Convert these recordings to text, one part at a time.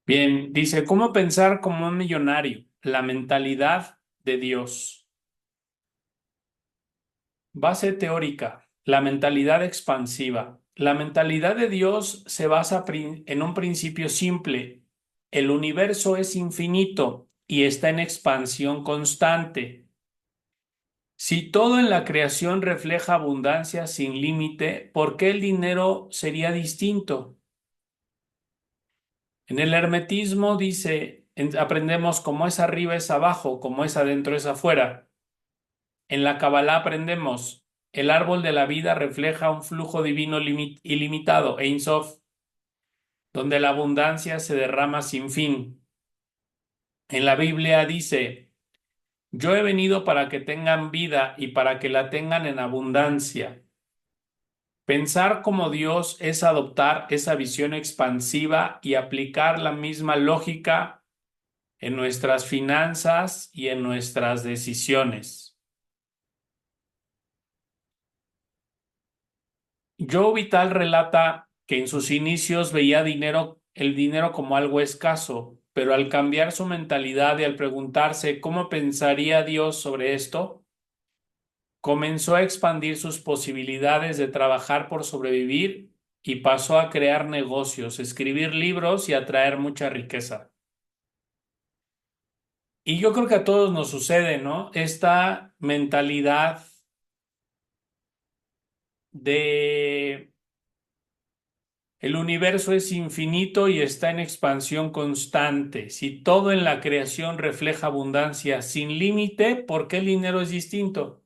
Bien, dice, ¿cómo pensar como un millonario? La mentalidad de Dios. Base teórica, la mentalidad expansiva. La mentalidad de Dios se basa en un principio simple. El universo es infinito y está en expansión constante. Si todo en la creación refleja abundancia sin límite, ¿por qué el dinero sería distinto? En el hermetismo dice, aprendemos como es arriba es abajo, como es adentro es afuera. En la Kabbalah aprendemos, el árbol de la vida refleja un flujo divino ilimitado, Ein Sof, donde la abundancia se derrama sin fin. En la Biblia dice, yo he venido para que tengan vida y para que la tengan en abundancia. Pensar como Dios es adoptar esa visión expansiva y aplicar la misma lógica en nuestras finanzas y en nuestras decisiones. Joe Vital relata que en sus inicios veía el dinero como algo escaso, pero al cambiar su mentalidad y al preguntarse cómo pensaría Dios sobre esto, comenzó a expandir sus posibilidades de trabajar por sobrevivir y pasó a crear negocios, escribir libros y atraer mucha riqueza. Y yo creo que a todos nos sucede, ¿no? Esta mentalidad de el universo es infinito y está en expansión constante. Si todo en la creación refleja abundancia sin límite, ¿por qué el dinero es distinto?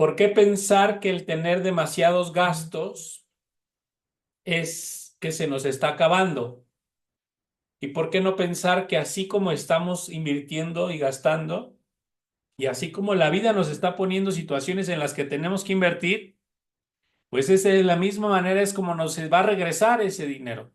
¿Por qué pensar que el tener demasiados gastos es que se nos está acabando? ¿Y por qué no pensar que así como estamos invirtiendo y gastando, y así como la vida nos está poniendo situaciones en las que tenemos que invertir, pues es de la misma manera es como nos va a regresar ese dinero?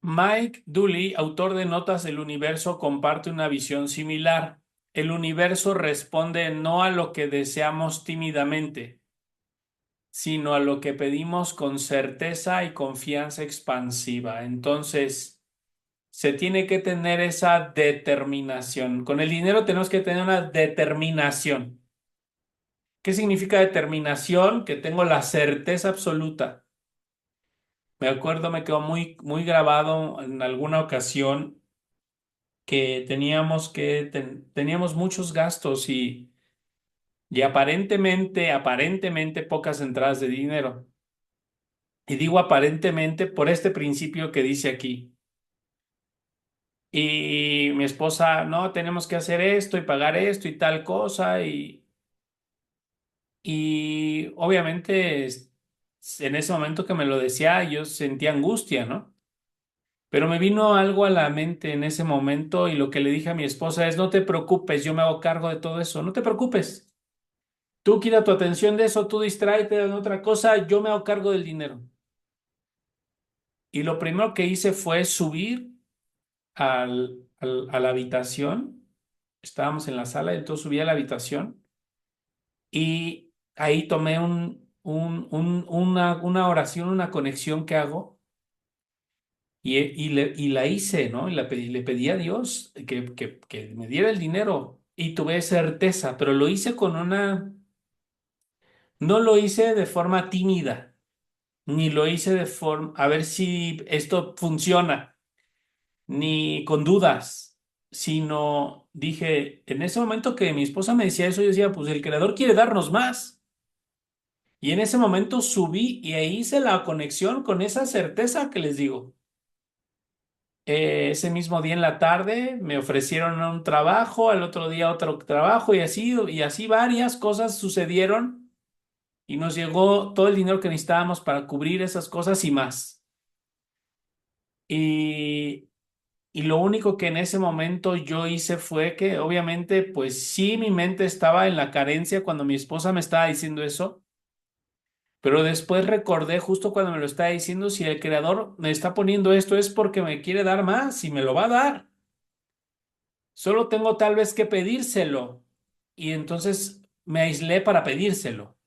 Mike Dooley, autor de Notas del Universo, comparte una visión similar. El universo responde no a lo que deseamos tímidamente, sino a lo que pedimos con certeza y confianza expansiva. Entonces, se tiene que tener esa determinación. Con el dinero tenemos que tener una determinación. ¿Qué significa determinación? Que tengo la certeza absoluta. Me acuerdo, me quedó muy grabado en alguna ocasión que teníamos muchos gastos y aparentemente pocas entradas de dinero. Y digo aparentemente por este principio que dice aquí. Y mi esposa, no, tenemos que hacer esto y pagar esto y tal cosa. Y obviamente en ese momento que me lo decía, yo sentía angustia, ¿no? Pero me vino algo a la mente en ese momento y lo que le dije a mi esposa es, no te preocupes, yo me hago cargo de todo eso, no te preocupes. Tú quita tu atención de eso, tú distráete en otra cosa, yo me hago cargo del dinero. Y lo primero que hice fue subir a la habitación. Estábamos en la sala, entonces subí a la habitación y ahí tomé una oración, una conexión que hago y la hice, ¿no? Y le pedí a Dios que me diera el dinero y tuve certeza, pero lo hice no lo hice de forma tímida. Ni lo hice de forma, a ver si esto funciona, ni con dudas, sino dije, en ese momento que mi esposa me decía eso, yo decía, pues el creador quiere darnos más. Y en ese momento subí y ahí hice la conexión con esa certeza que les digo. Ese mismo día en la tarde me ofrecieron un trabajo, al otro día otro trabajo y así varias cosas sucedieron y nos llegó todo el dinero que necesitábamos para cubrir esas cosas y más. Y, y lo único que en ese momento yo hice fue que obviamente, pues sí, mi mente estaba en la carencia cuando mi esposa me estaba diciendo eso, pero después recordé justo cuando me lo estaba diciendo, si el creador me está poniendo esto es porque me quiere dar más y me lo va a dar. Solo tengo tal vez que pedírselo. Y entonces me aislé para pedírselo.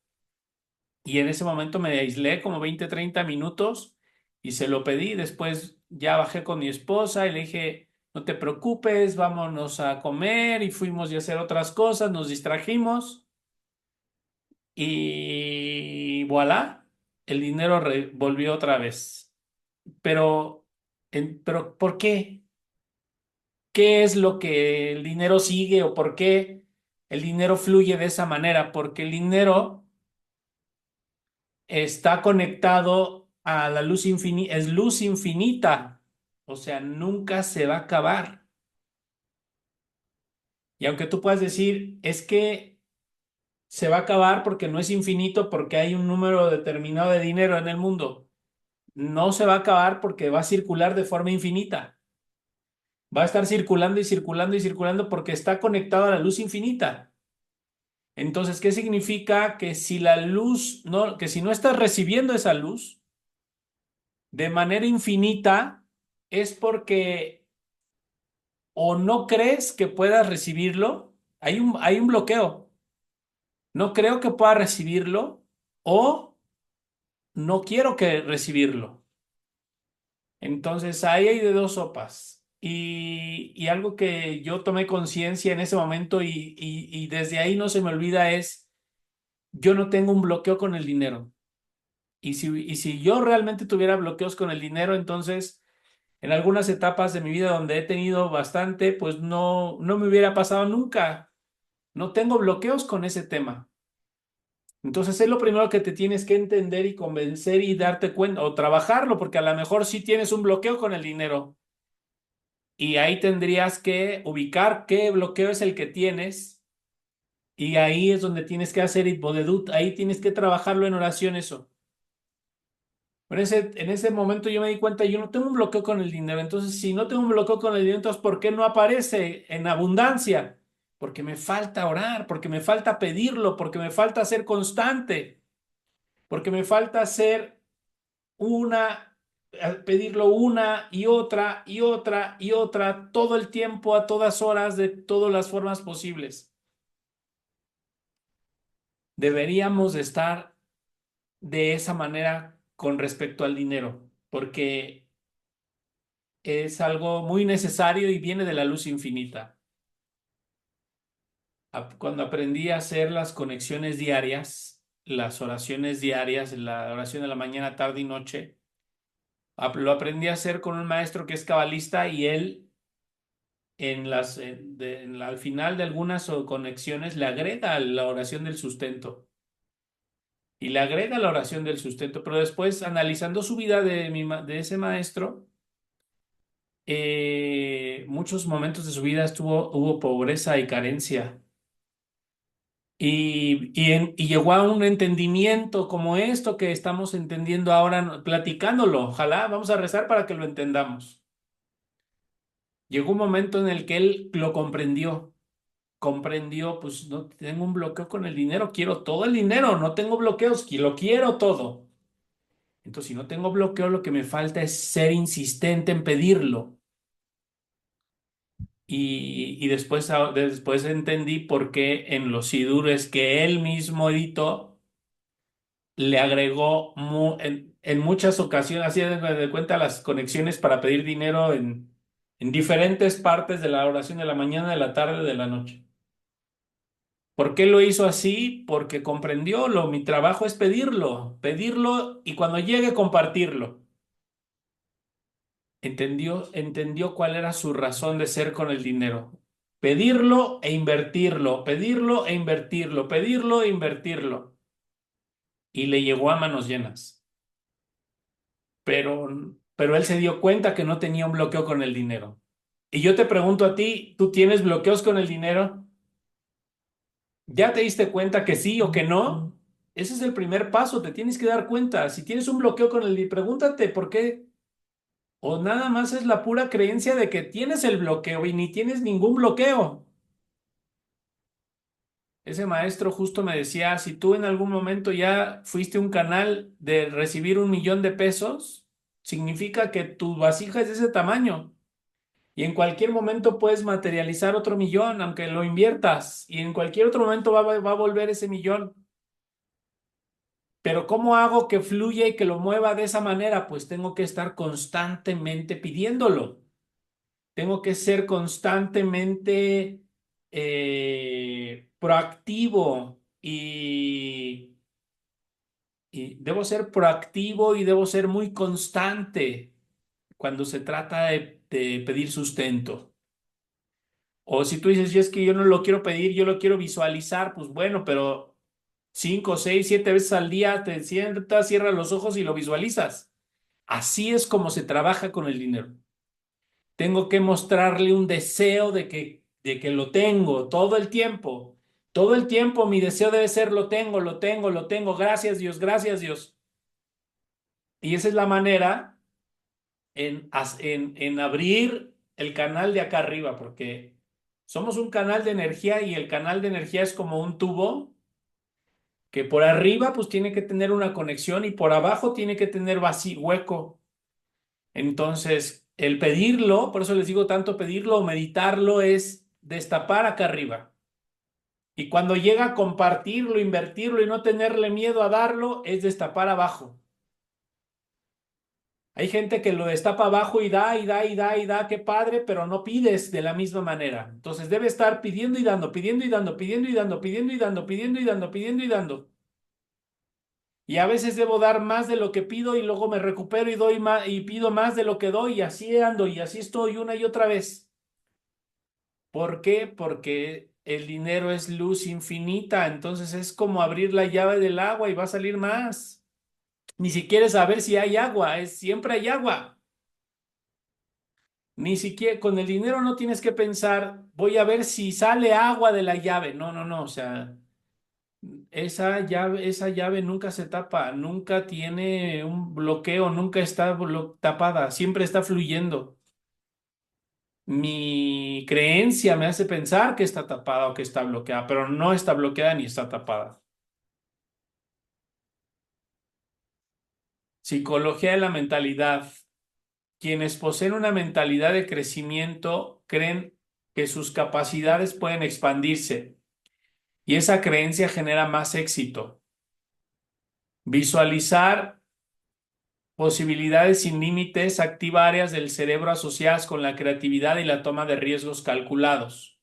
Y en ese momento me aislé como 20, 30 minutos y se lo pedí. Después ya bajé con mi esposa y le dije, no te preocupes, vámonos a comer y fuimos a hacer otras cosas, nos distrajimos y voilà, el dinero volvió otra vez. Pero, pero ¿por qué? ¿Qué es lo que el dinero sigue o por qué el dinero fluye de esa manera? Porque el dinero está conectado a la luz infinita, es luz infinita, o sea, nunca se va a acabar. Y aunque tú puedas decir, es que se va a acabar porque no es infinito, porque hay un número determinado de dinero en el mundo, no se va a acabar porque va a circular de forma infinita. Va a estar circulando y circulando y circulando porque está conectado a la luz infinita. Entonces, ¿qué significa? Que si la luz no, que si no estás recibiendo esa luz de manera infinita, es porque o no crees que puedas recibirlo, hay un bloqueo. No creo que pueda recibirlo o no quiero que recibirlo. Entonces, ahí hay de dos sopas. Y algo que yo tomé conciencia en ese momento y desde ahí no se me olvida es, yo no tengo un bloqueo con el dinero. Y si yo realmente tuviera bloqueos con el dinero, entonces en algunas etapas de mi vida donde he tenido bastante, pues no me hubiera pasado nunca. No tengo bloqueos con ese tema. Entonces es lo primero que te tienes que entender y convencer y darte cuenta o trabajarlo, porque a lo mejor sí tienes un bloqueo con el dinero. Y ahí tendrías que ubicar qué bloqueo es el que tienes. Y ahí es donde tienes que hacer Itbodedut. Ahí tienes que trabajarlo en oración eso. En ese momento yo me di cuenta, yo no tengo un bloqueo con el dinero. Entonces, si no tengo un bloqueo con el dinero, entonces, ¿por qué no aparece en abundancia? Porque me falta orar, porque me falta pedirlo, porque me falta ser constante, porque me falta hacer pedirlo una y otra y otra y otra, todo el tiempo, a todas horas, de todas las formas posibles. Deberíamos de estar de esa manera con respecto al dinero, porque es algo muy necesario y viene de la luz infinita. Cuando aprendí a hacer las conexiones diarias, las oraciones diarias, la oración de la mañana, tarde y noche, lo aprendí a hacer con un maestro que es cabalista y él al final de algunas conexiones le agrega la oración del sustento y le agrega la oración del sustento, pero después analizando su vida de ese maestro, muchos momentos de su vida hubo pobreza y carencia. Y llegó a un entendimiento como esto que estamos entendiendo ahora, platicándolo. Ojalá, vamos a rezar para que lo entendamos. Llegó un momento en el que él lo comprendió, pues no tengo un bloqueo con el dinero, quiero todo el dinero, no tengo bloqueos, lo quiero todo. Entonces, si no tengo bloqueo, lo que me falta es ser insistente en pedirlo. Y después entendí por qué en los sidures que él mismo editó, le agregó en muchas ocasiones, así de cuenta las conexiones para pedir dinero en diferentes partes de la oración de la mañana, de la tarde, de la noche. ¿Por qué lo hizo así? Porque comprendió mi trabajo es pedirlo y cuando llegue compartirlo. Entendió cuál era su razón de ser con el dinero. Pedirlo e invertirlo, pedirlo e invertirlo, pedirlo e invertirlo. Y le llegó a manos llenas. Pero él se dio cuenta que no tenía un bloqueo con el dinero. Y yo te pregunto a ti, ¿tú tienes bloqueos con el dinero? ¿Ya te diste cuenta que sí o que no? Ese es el primer paso, te tienes que dar cuenta. Si tienes un bloqueo con el dinero, pregúntate por qué. O nada más es la pura creencia de que tienes el bloqueo y ni tienes ningún bloqueo. Ese maestro justo me decía, si tú en algún momento ya fuiste un canal de recibir 1 millón de pesos, significa que tu vasija es de ese tamaño. Y en cualquier momento puedes materializar otro millón, aunque lo inviertas. Y en cualquier otro momento va a volver ese millón. Pero ¿cómo hago que fluya y que lo mueva de esa manera? Pues tengo que estar constantemente pidiéndolo. Tengo que ser constantemente proactivo y debo ser proactivo y debo ser muy constante cuando se trata de pedir sustento. O si tú dices, "Y es que yo no lo quiero pedir, yo lo quiero visualizar", pues bueno, pero 5, 6, 7 veces al día te sientas, cierras los ojos y lo visualizas. Así es como se trabaja con el dinero. Tengo que mostrarle un deseo de que lo tengo todo el tiempo. Todo el tiempo mi deseo debe ser lo tengo, lo tengo, lo tengo. Gracias Dios, gracias Dios. Y esa es la manera en abrir el canal de acá arriba, porque somos un canal de energía y el canal de energía es como un tubo que por arriba pues tiene que tener una conexión y por abajo tiene que tener vacío, hueco. Entonces, el pedirlo, por eso les digo tanto pedirlo o meditarlo, es destapar acá arriba. Y cuando llega a compartirlo, invertirlo y no tenerle miedo a darlo, es destapar abajo. Hay gente que lo destapa abajo y da, y da, y da, y da, qué padre, pero no pides de la misma manera. Entonces debe estar pidiendo y dando, pidiendo y dando, pidiendo y dando, pidiendo y dando, pidiendo y dando, pidiendo y dando. Y a veces debo dar más de lo que pido y luego me recupero y doy más y pido más de lo que doy y así ando y así estoy una y otra vez. ¿Por qué? Porque el dinero es luz infinita, entonces es como abrir la llave del agua y va a salir más. Ni siquiera saber si hay agua, es siempre hay agua. Ni siquiera con el dinero no tienes que pensar, voy a ver si sale agua de la llave. No, no, no, o sea, esa llave nunca se tapa, nunca tiene un bloqueo, nunca está tapada, siempre está fluyendo. Mi creencia me hace pensar que está tapada o que está bloqueada, pero no está bloqueada ni está tapada. Psicología de la mentalidad. Quienes poseen una mentalidad de crecimiento creen que sus capacidades pueden expandirse y esa creencia genera más éxito. Visualizar posibilidades sin límites activa áreas del cerebro asociadas con la creatividad y la toma de riesgos calculados.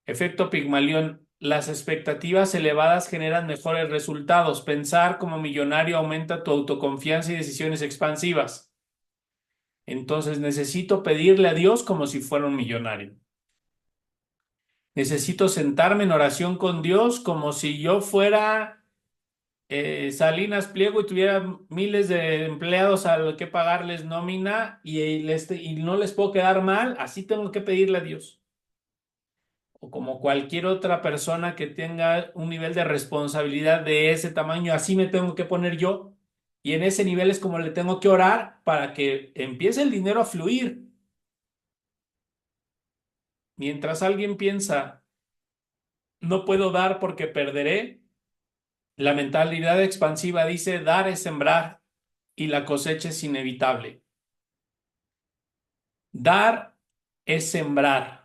Efecto Pigmalión. Las expectativas elevadas generan mejores resultados. Pensar como millonario aumenta tu autoconfianza y decisiones expansivas. Entonces necesito pedirle a Dios como si fuera un millonario. Necesito sentarme en oración con Dios como si yo fuera Salinas Pliego y tuviera miles de empleados a los que pagarles nómina y no les puedo quedar mal. Así tengo que pedirle a Dios. O como cualquier otra persona que tenga un nivel de responsabilidad de ese tamaño, así me tengo que poner yo. Y en ese nivel es como le tengo que orar para que empiece el dinero a fluir. Mientras alguien piensa, no puedo dar porque perderé, la mentalidad expansiva dice, dar es sembrar y la cosecha es inevitable. Dar es sembrar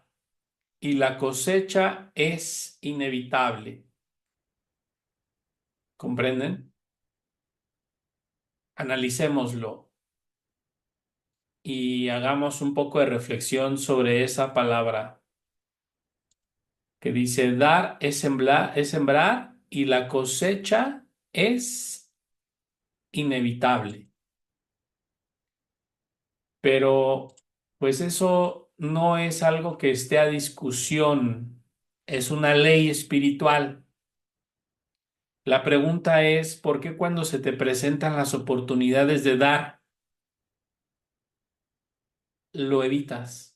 y la cosecha es inevitable. ¿Comprenden? Analicémoslo y hagamos un poco de reflexión sobre esa palabra que dice dar es sembrar y la cosecha es inevitable. Pero pues eso no es algo que esté a discusión, es una ley espiritual. La pregunta es, ¿por qué cuando se te presentan las oportunidades de dar, lo evitas?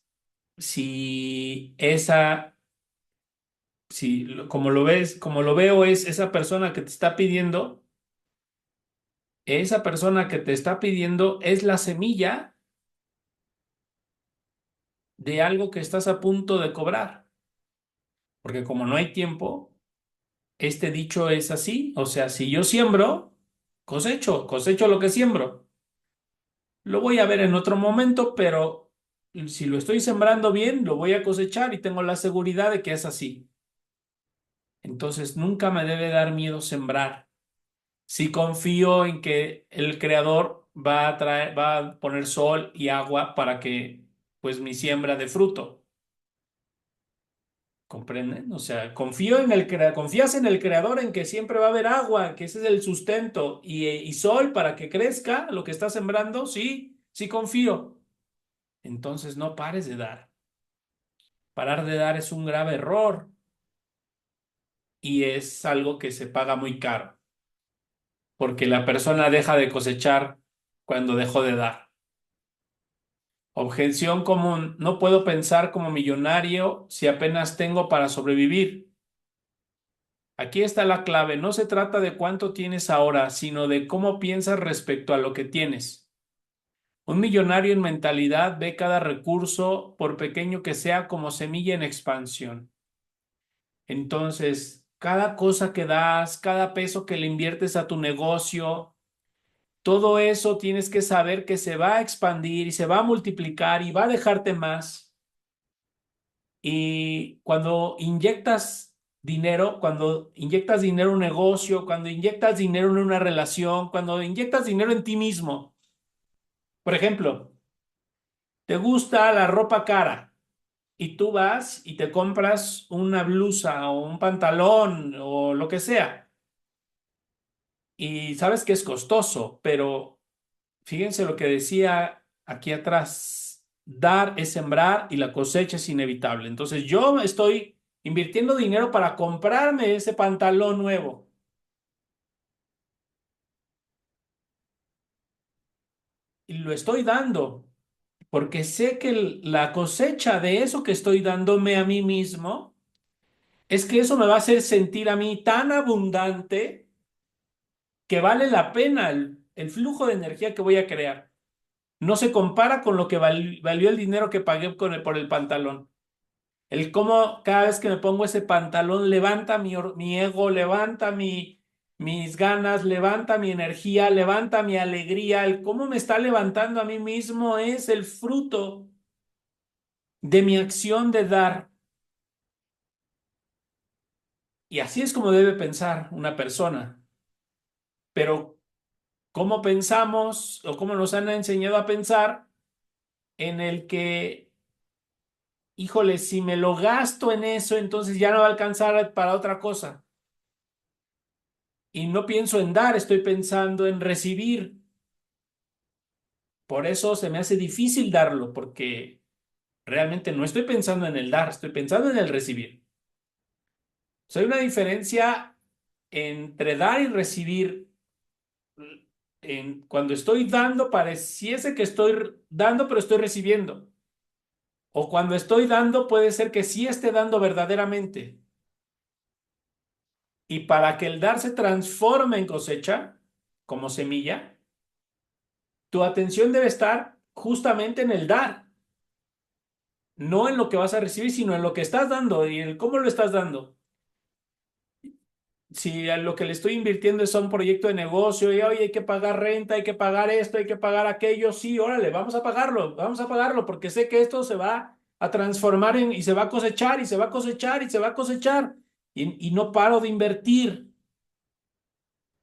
Si esa, si como lo ves, como lo veo es esa persona que te está pidiendo, esa persona que te está pidiendo es la semilla de algo que estás a punto de cobrar. Porque como no hay tiempo, este dicho es así, o sea, si yo siembro, cosecho lo que siembro. Lo voy a ver en otro momento, pero si lo estoy sembrando bien, lo voy a cosechar y tengo la seguridad de que es así. Entonces, nunca me debe dar miedo sembrar. Si confío en que el creador va a poner sol y agua para que pues mi siembra dé fruto. ¿Comprenden? O sea, confío en confías en el creador en que siempre va a haber agua, que ese es el sustento y sol para que crezca lo que estás sembrando. Sí, sí confío. Entonces no pares de dar. Parar de dar es un grave error y es algo que se paga muy caro, porque la persona deja de cosechar cuando dejó de dar. Objeción común: no puedo pensar como millonario si apenas tengo para sobrevivir. Aquí está la clave: no se trata de cuánto tienes ahora, sino de cómo piensas respecto a lo que tienes. Un millonario en mentalidad ve cada recurso, por pequeño que sea, como semilla en expansión. Entonces, cada cosa que das, cada peso que le inviertes a tu negocio, todo eso tienes que saber que se va a expandir y se va a multiplicar y va a dejarte más. Y cuando inyectas dinero en un negocio, cuando inyectas dinero en una relación, cuando inyectas dinero en ti mismo, por ejemplo, te gusta la ropa cara y tú vas y te compras una blusa o un pantalón o lo que sea y sabes que es costoso, pero fíjense lo que decía aquí atrás: dar es sembrar y la cosecha es inevitable. Entonces yo estoy invirtiendo dinero para comprarme ese pantalón nuevo y lo estoy dando porque sé que la cosecha de eso que estoy dándome a mí mismo es que eso me va a hacer sentir a mí tan abundante que vale la pena el flujo de energía que voy a crear. No se compara con lo que valió el dinero que pagué por el pantalón. El cómo cada vez que me pongo ese pantalón levanta mi ego, levanta mis ganas, levanta mi energía, levanta mi alegría. El cómo me está levantando a mí mismo es el fruto de mi acción de dar. Y así es como debe pensar una persona. Pero ¿cómo pensamos o cómo nos han enseñado a pensar en el que, híjole, si me lo gasto en eso, entonces ya no va a alcanzar para otra cosa? Y no pienso en dar, estoy pensando en recibir. Por eso se me hace difícil darlo, porque realmente no estoy pensando en el dar, estoy pensando en el recibir. O sea, hay una diferencia entre dar y recibir. Cuando estoy dando, pareciese que estoy dando, pero estoy recibiendo. O cuando estoy dando, puede ser que sí esté dando verdaderamente. Y para que el dar se transforme en cosecha, como semilla, tu atención debe estar justamente en el dar, no en lo que vas a recibir, sino en lo que estás dando y en cómo lo estás dando. Si a lo que le estoy invirtiendo es a un proyecto de negocio y oye, hay que pagar renta, hay que pagar esto, hay que pagar aquello, sí, órale, vamos a pagarlo, porque sé que esto se va a transformar y se va a cosechar y se va a cosechar y se va a cosechar. Y no paro de invertir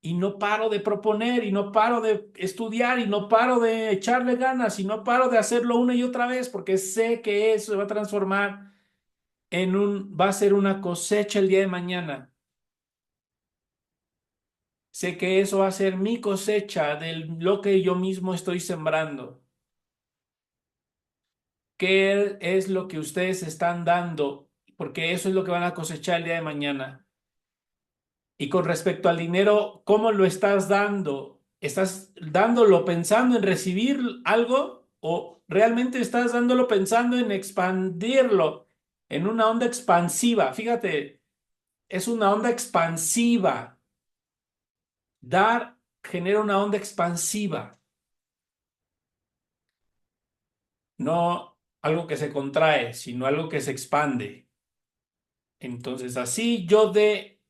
y no paro de proponer y no paro de estudiar y no paro de echarle ganas y no paro de hacerlo una y otra vez porque sé que eso se va a transformar va a ser una cosecha el día de mañana. Sé que eso va a ser mi cosecha de lo que yo mismo estoy sembrando. ¿Qué es lo que ustedes están dando? Porque eso es lo que van a cosechar el día de mañana. Y con respecto al dinero, ¿cómo lo estás dando? ¿Estás dándolo pensando en recibir algo o realmente estás dándolo pensando en expandirlo en una onda expansiva? Fíjate, es una onda expansiva. Dar genera una onda expansiva, no algo que se contrae, sino algo que se expande. Entonces, así yo de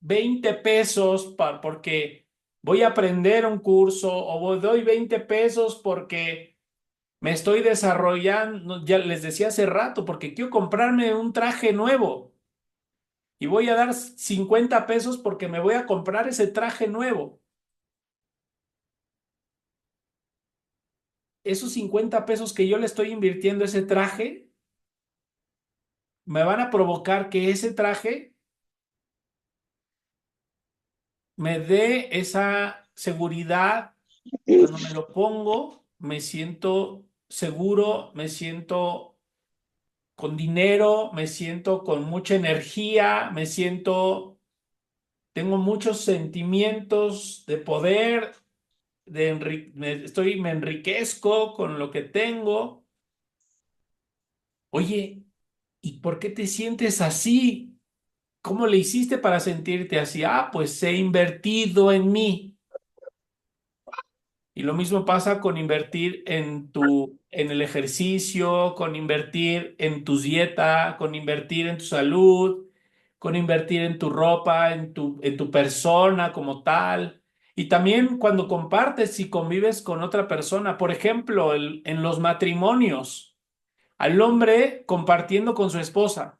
20 pesos porque voy a aprender un curso o doy 20 pesos porque me estoy desarrollando, ya les decía hace rato, porque quiero comprarme un traje nuevo y voy a dar 50 pesos porque me voy a comprar ese traje nuevo. esos 50 pesos que yo le estoy invirtiendo a ese traje, me van a provocar que ese traje me dé esa seguridad. Cuando me lo pongo, me siento seguro, me siento con dinero, me siento con mucha energía, tengo muchos sentimientos de poder, me enriquezco con lo que tengo. Oye, ¿y por qué te sientes así? ¿Cómo le hiciste para sentirte así? Ah, pues he invertido en mí. Y lo mismo pasa con invertir en el ejercicio, con invertir en tu dieta, con invertir en tu salud, con invertir en tu ropa, en tu persona como tal. Y también cuando compartes y convives con otra persona, por ejemplo, en los matrimonios, al hombre compartiendo con su esposa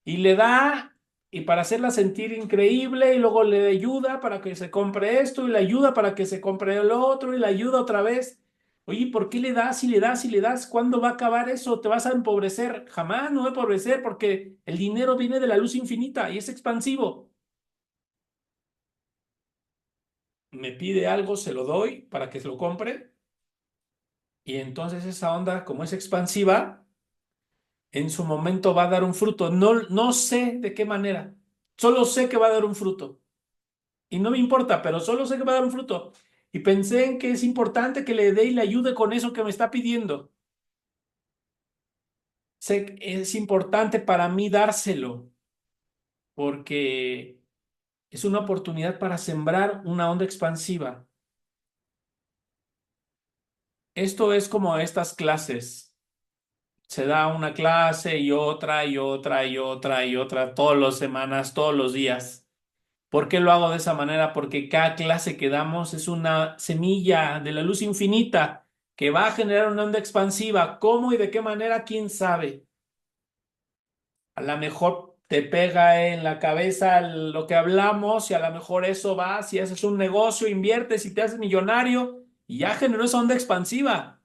y le da, y para hacerla sentir increíble, y luego le ayuda para que se compre esto, y le ayuda para que se compre lo otro, y le ayuda otra vez. Oye, ¿por qué le das y le das y le das? ¿Cuándo va a acabar eso? ¿Te vas a empobrecer? Jamás no voy a empobrecer porque el dinero viene de la luz infinita y es expansivo. Me pide algo, se lo doy para que se lo compre, y entonces esa onda, como es expansiva, en su momento va a dar un fruto. No, no sé de qué manera, solo sé que va a dar un fruto. Y no me importa, pero solo sé que va a dar un fruto. Y pensé en que es importante que le dé y le ayude con eso que me está pidiendo. Sé que es importante para mí dárselo, porque es una oportunidad para sembrar una onda expansiva. Esto es como estas clases. Se da una clase y otra y otra y otra y otra todas las semanas, todos los días. ¿Por qué lo hago de esa manera? Porque cada clase que damos es una semilla de la luz infinita que va a generar una onda expansiva. ¿Cómo y de qué manera? ¿Quién sabe? A lo mejor te pega en la cabeza lo que hablamos y a lo mejor eso va, si haces un negocio, inviertes y te haces millonario y ya generó esa onda expansiva.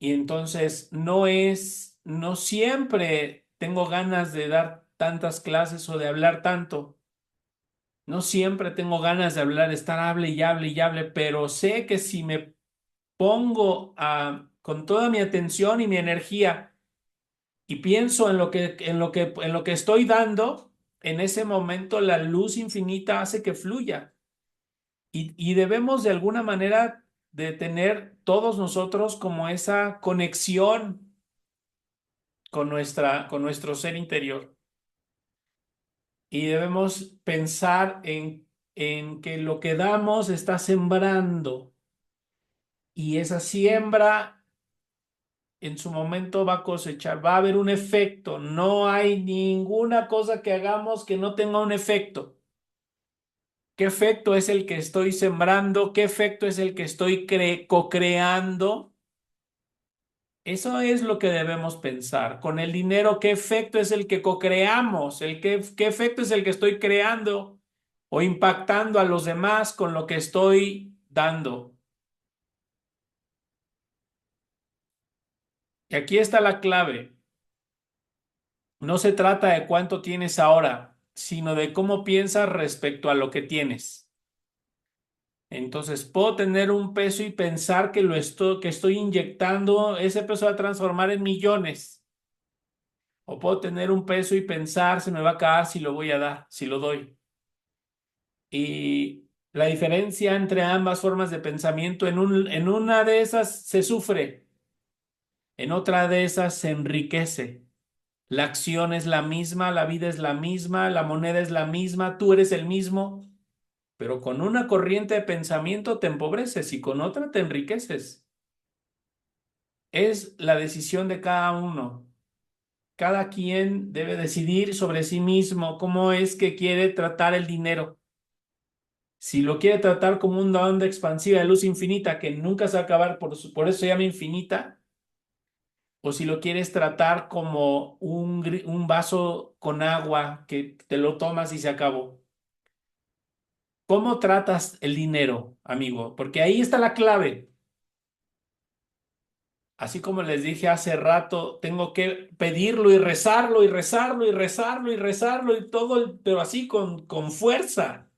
Y entonces no siempre tengo ganas de dar tantas clases o de hablar tanto. No siempre tengo ganas de hablar, estar hable y hable y hable, pero sé que si me pongo con toda mi atención y mi energía y pienso en lo que estoy dando, en ese momento la luz infinita hace que fluya. Y debemos de alguna manera de tener todos nosotros como esa conexión con nuestro ser interior. Y debemos pensar en que lo que damos está sembrando, y esa siembra en su momento va a cosechar, va a haber un efecto. No hay ninguna cosa que hagamos que no tenga un efecto. ¿Qué efecto es el que estoy sembrando? ¿Qué efecto es el que estoy co-creando? Eso es lo que debemos pensar. Con el dinero, ¿qué efecto es el que co-creamos? ¿Qué efecto es el que estoy creando o impactando a los demás con lo que estoy dando? Y aquí está la clave. No se trata de cuánto tienes ahora, sino de cómo piensas respecto a lo que tienes. Entonces, puedo tener un peso y pensar que estoy inyectando, ese peso va a transformar en millones. O puedo tener un peso y pensar, se me va a acabar si lo voy a dar, si lo doy. Y la diferencia entre ambas formas de pensamiento, en una de esas se sufre, en otra de esas se enriquece. La acción es la misma, la vida es la misma, la moneda es la misma, tú eres el mismo, pero con una corriente de pensamiento te empobreces y con otra te enriqueces. Es la decisión de cada uno. Cada quien debe decidir sobre sí mismo cómo es que quiere tratar el dinero. Si lo quiere tratar como una onda expansiva de luz infinita que nunca se va a acabar, por eso se llama infinita, o si lo quieres tratar como un vaso con agua que te lo tomas y se acabó. ¿Cómo tratas el dinero, amigo? Porque ahí está la clave. Así como les dije hace rato, tengo que pedirlo y rezarlo y rezarlo y rezarlo y rezarlo y todo, pero así con fuerza.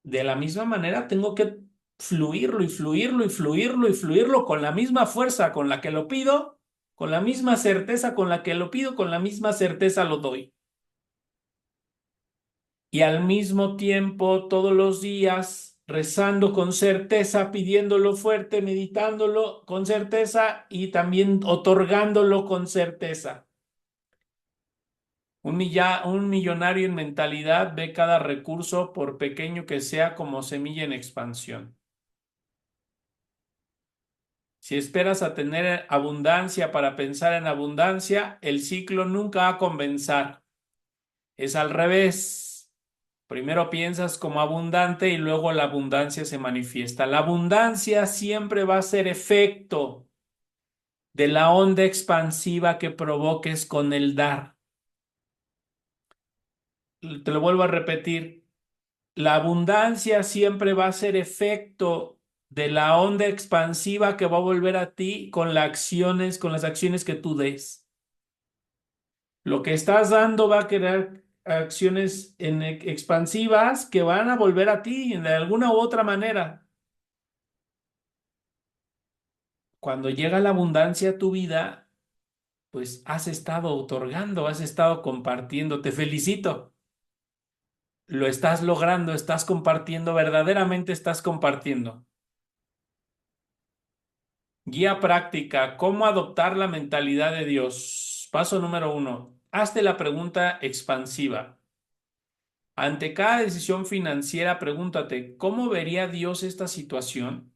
De la misma manera, tengo que fluirlo y fluirlo y fluirlo y fluirlo con la misma fuerza con la que lo pido, con la misma certeza con la que lo pido, con la misma certeza lo doy. Y al mismo tiempo, todos los días, rezando con certeza, pidiéndolo fuerte, meditándolo con certeza y también otorgándolo con certeza. Un millonario en mentalidad ve cada recurso, por pequeño que sea, como semilla en expansión. Si esperas a tener abundancia para pensar en abundancia, el ciclo nunca va a comenzar. Es al revés. Primero piensas como abundante y luego la abundancia se manifiesta. La abundancia siempre va a ser efecto de la onda expansiva que provoques con el dar. Te lo vuelvo a repetir. La abundancia siempre va a ser efecto de la onda expansiva que va a volver a ti con las acciones que tú des. Lo que estás dando va a crear acciones expansivas que van a volver a ti de alguna u otra manera. Cuando llega la abundancia a tu vida, pues has estado otorgando, has estado compartiendo. Te felicito. Lo estás logrando, estás compartiendo, verdaderamente estás compartiendo. Guía práctica, ¿cómo adoptar la mentalidad de Dios? Paso número 1. Hazte la pregunta expansiva. Ante cada decisión financiera, pregúntate, ¿cómo vería Dios esta situación?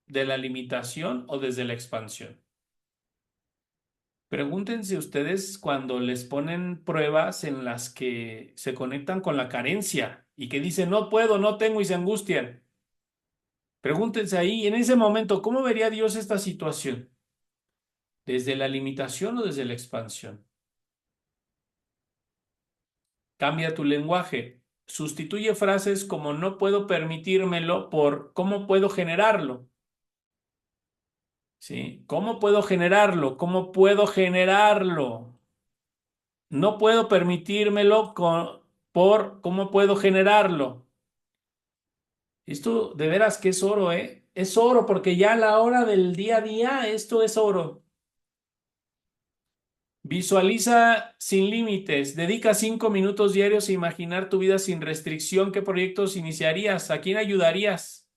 ¿De la limitación o desde la expansión? Pregúntense ustedes cuando les ponen pruebas en las que se conectan con la carencia y que dicen, no puedo, no tengo y se angustian. Pregúntense ahí, en ese momento, ¿cómo vería Dios esta situación? ¿Desde la limitación o desde la expansión? Cambia tu lenguaje. Sustituye frases como no puedo permitírmelo por cómo puedo generarlo. ¿Sí? ¿Cómo puedo generarlo? ¿Cómo puedo generarlo? No puedo permitírmelo por cómo puedo generarlo. Esto de veras que es oro, ¿eh? Es oro porque ya a la hora del día a día esto es oro. Visualiza sin límites. Dedica 5 minutos diarios a imaginar tu vida sin restricción. ¿Qué proyectos iniciarías? ¿A quién ayudarías?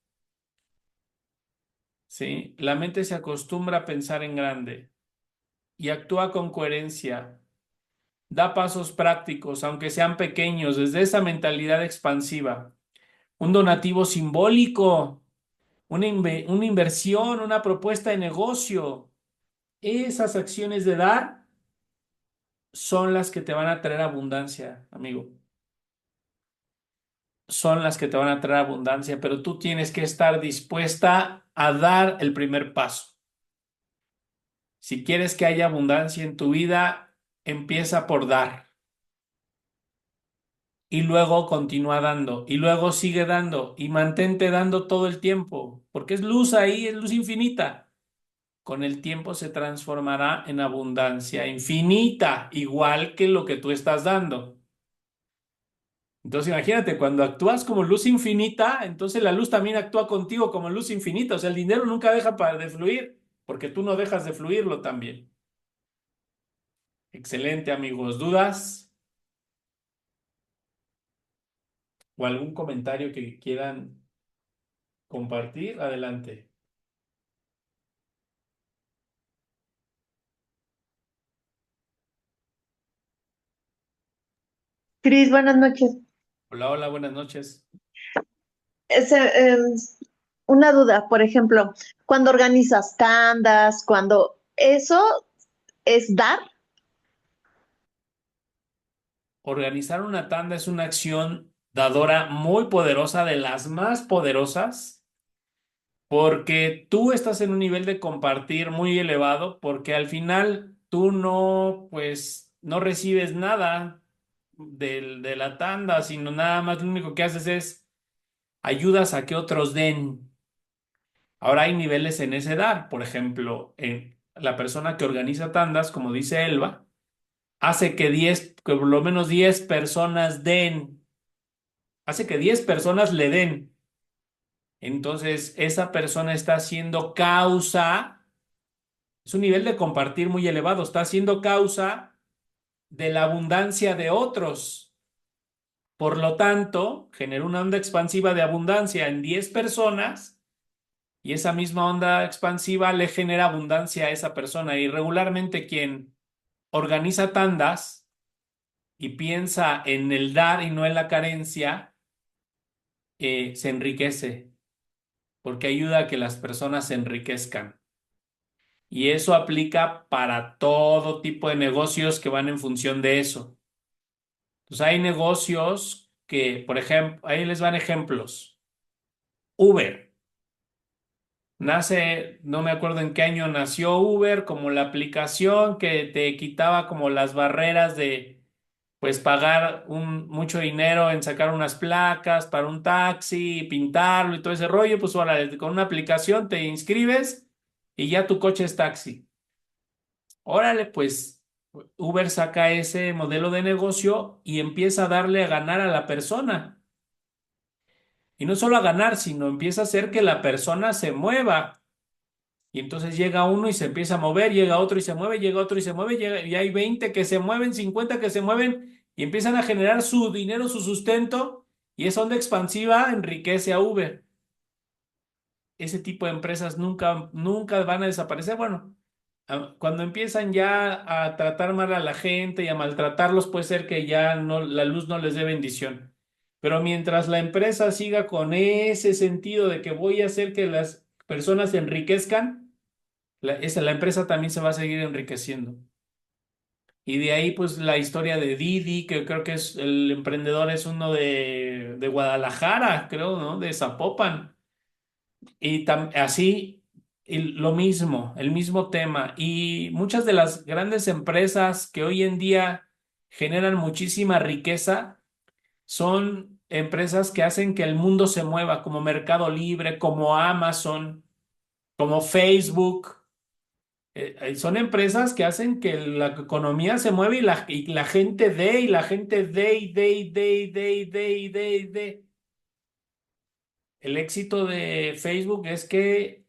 ¿Sí? La mente se acostumbra a pensar en grande y actúa con coherencia. Da pasos prácticos, aunque sean pequeños, desde esa mentalidad expansiva. Un donativo simbólico, una inversión, una propuesta de negocio. Esas acciones de dar son las que te van a traer abundancia, amigo. Son las que te van a traer abundancia, pero tú tienes que estar dispuesta a dar el primer paso. Si quieres que haya abundancia en tu vida, empieza por dar y luego continúa dando y luego sigue dando y mantente dando todo el tiempo, porque es luz ahí, es luz infinita. Con el tiempo se transformará en abundancia infinita, igual que lo que tú estás dando. Entonces imagínate, cuando actúas como luz infinita, entonces la luz también actúa contigo como luz infinita. O sea, el dinero nunca deja de fluir, porque tú no dejas de fluirlo también. Excelente, amigos. ¿Dudas o algún comentario que quieran compartir? Adelante. Cris, buenas noches. Hola, hola, buenas noches. Es, una duda, por ejemplo, cuando organizas tandas, cuando eso es dar, Organizar una tanda es una acción dadora muy poderosa, de las más poderosas, porque tú estás en un nivel de compartir muy elevado, porque al final tú no, pues, no recibes nada de la tanda, sino nada más lo único que haces es ayudas a que otros den. Ahora hay niveles en ese dar. Por ejemplo, en la persona que organiza tandas, como dice Elba, hace que por lo menos 10 personas den, hace que 10 personas le den. Entonces, esa persona está haciendo causa, es un nivel de compartir muy elevado, está haciendo causa de la abundancia de otros. Por lo tanto, genera una onda expansiva de abundancia en 10 personas y esa misma onda expansiva le genera abundancia a esa persona. Y regularmente quien organiza tandas y piensa en el dar y no en la carencia, se enriquece porque ayuda a que las personas se enriquezcan. Y eso aplica para todo tipo de negocios que van en función de eso. Entonces hay negocios que, por ejemplo, ahí les van ejemplos. Uber. Nace, no me acuerdo en qué año nació Uber, como la aplicación que te quitaba como las barreras de, pues, pagar mucho dinero en sacar unas placas para un taxi, pintarlo y todo ese rollo. Pues ahora con una aplicación te inscribes y ya tu coche es taxi. Órale, pues Uber saca ese modelo de negocio y empieza a darle a ganar a la persona. Y no solo a ganar, sino empieza a hacer que la persona se mueva. Y entonces llega uno y se empieza a mover, llega otro y se mueve, llega otro y se mueve, y hay 20 que se mueven, 50 que se mueven y empiezan a generar su dinero, su sustento, y esa onda expansiva enriquece a Uber. Ese tipo de empresas nunca van a desaparecer. Bueno, cuando empiezan ya a tratar mal a la gente y a maltratarlos, puede ser que ya no, la luz no les dé bendición. Pero mientras la empresa siga con ese sentido de que voy a hacer que las personas se enriquezcan, la empresa también se va a seguir enriqueciendo. Y de ahí, pues, la historia de Didi, que creo que es el emprendedor, es uno de Guadalajara, creo, ¿no? De Zapopan. Y así, y lo mismo, el mismo tema. Y muchas de las grandes empresas que hoy en día generan muchísima riqueza son empresas que hacen que el mundo se mueva, como Mercado Libre, como Amazon, como Facebook. Son empresas que hacen que la economía se mueva y la gente dé, y la gente dé, y dé, y dé, y dé, y dé, y dé, y dé. El éxito de Facebook es que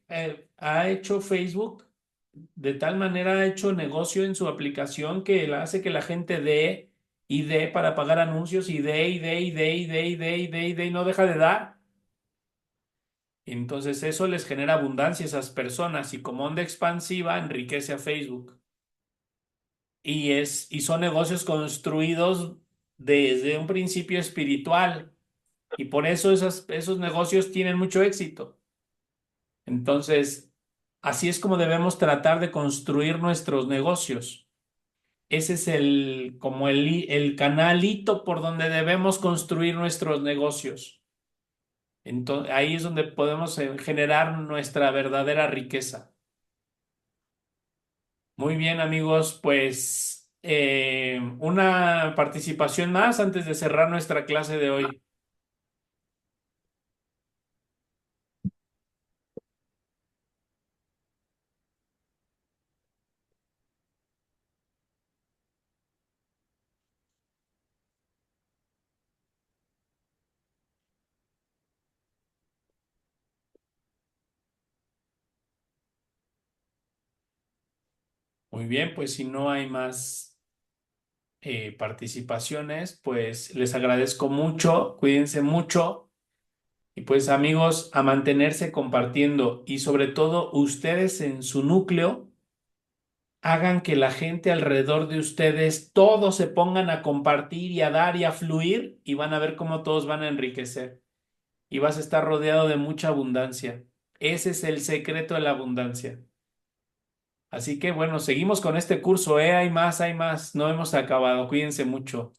ha hecho Facebook de tal manera, ha hecho negocio en su aplicación que hace que la gente dé y dé para pagar anuncios y dé y dé y dé y dé y dé y dé y dé y no deja de dar. Entonces eso les genera abundancia a esas personas y como onda expansiva enriquece a Facebook. Y son negocios construidos desde un principio espiritual y por eso esos negocios tienen mucho éxito. Entonces, así es como debemos tratar de construir nuestros negocios. Ese es como el canalito por donde debemos construir nuestros negocios. Entonces, ahí es donde podemos generar nuestra verdadera riqueza. Muy bien, amigos, pues una participación más antes de cerrar nuestra clase de hoy. Muy bien, pues si no hay más participaciones, pues les agradezco mucho, cuídense mucho y pues amigos, a mantenerse compartiendo y sobre todo ustedes en su núcleo, hagan que la gente alrededor de ustedes, todos se pongan a compartir y a dar y a fluir y van a ver cómo todos van a enriquecer y vas a estar rodeado de mucha abundancia. Ese es el secreto de la abundancia. Así que bueno, seguimos con este curso, ¿eh? Hay más, no hemos acabado. Cuídense mucho.